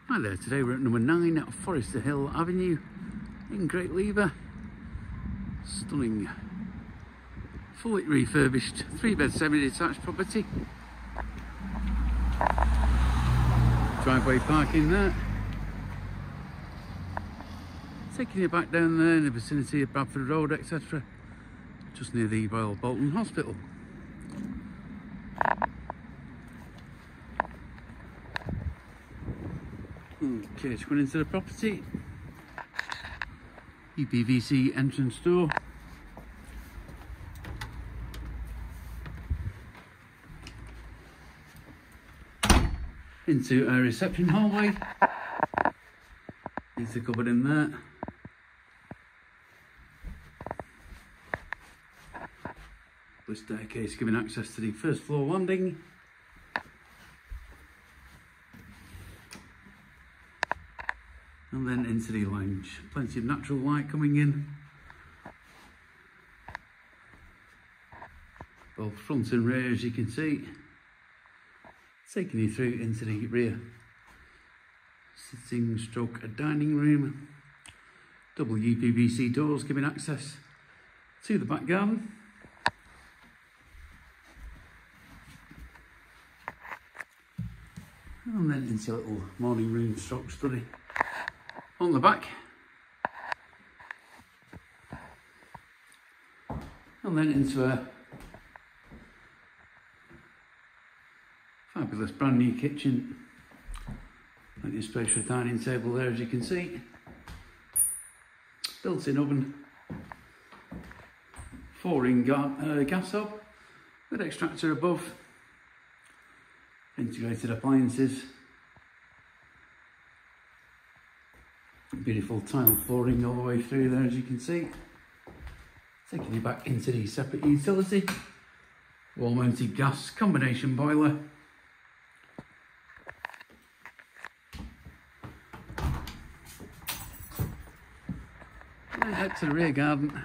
Hi there, today we're at number 9 Forester Hill Avenue in Great Lever. Stunning, fully refurbished 3-bed semi-detached property. Driveway parking there. Taking you back down there in the vicinity of Bradford Road, etc. Just near the Royal Bolton Hospital. Okay, just going into the property. UPVC entrance door. Into a reception hallway. Needs a cupboard in there. The staircase giving access to the first floor landing. And then into the lounge. Plenty of natural light coming in. Both front and rear, as you can see. Taking you through into the rear sitting stroke dining room. Double UPVC doors giving access to the back garden. And then into a little morning room stroke study on the back. And then into a fabulous brand new kitchen. Plenty of space for a dining table there, as you can see. Built-in oven. 4-ring gas hob with extractor above. Integrated appliances. Beautiful tile flooring all the way through there, as you can see. Taking you back into the separate utility. Wall-mounted gas combination boiler. Right out to the rear garden.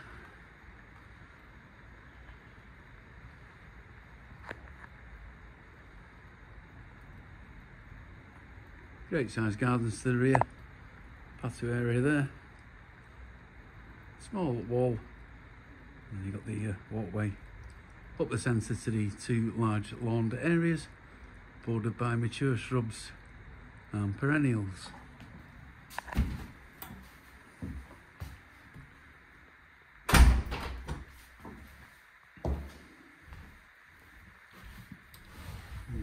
Great sized gardens to the rear. Patio area there. Small wall. And you've got the walkway up the centre to the 2 large lawned areas, bordered by mature shrubs and perennials.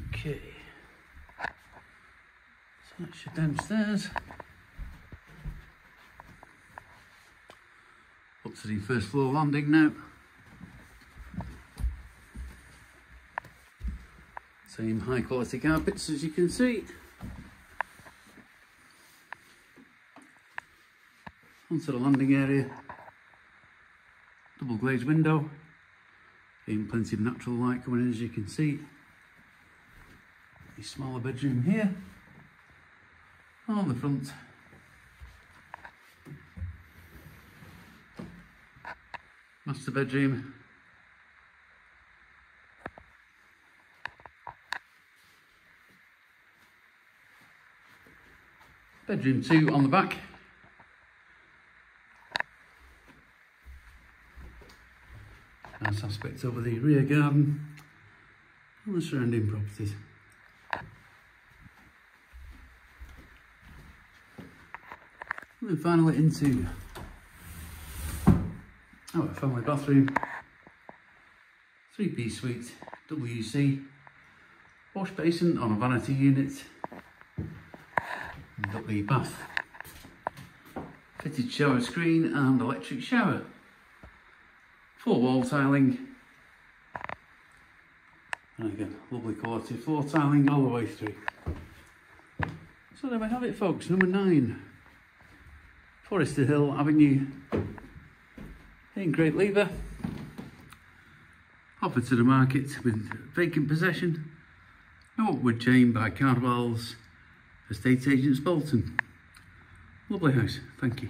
Okay, so that's your downstairs. Up to the first floor landing now. Same high quality carpets, as you can see. Onto the landing area. Double glazed window. Getting plenty of natural light coming in, as you can see. A smaller bedroom here. On the front. Master bedroom. Bedroom 2 on the back. Nice aspect over the rear garden and the surrounding properties. And then finally into our family bathroom. 3-piece suite, WC, wash basin on a vanity unit. We've got the bath, fitted shower screen and electric shower. Full wall tiling. And again, lovely quality floor tiling all the way through. So there we have it, folks, number 9 Forester Hill Avenue in Great Lever. Offered to the market with vacant possession. No upward chain by Cardwell's Estate Agents Bolton. Lovely house, thank you.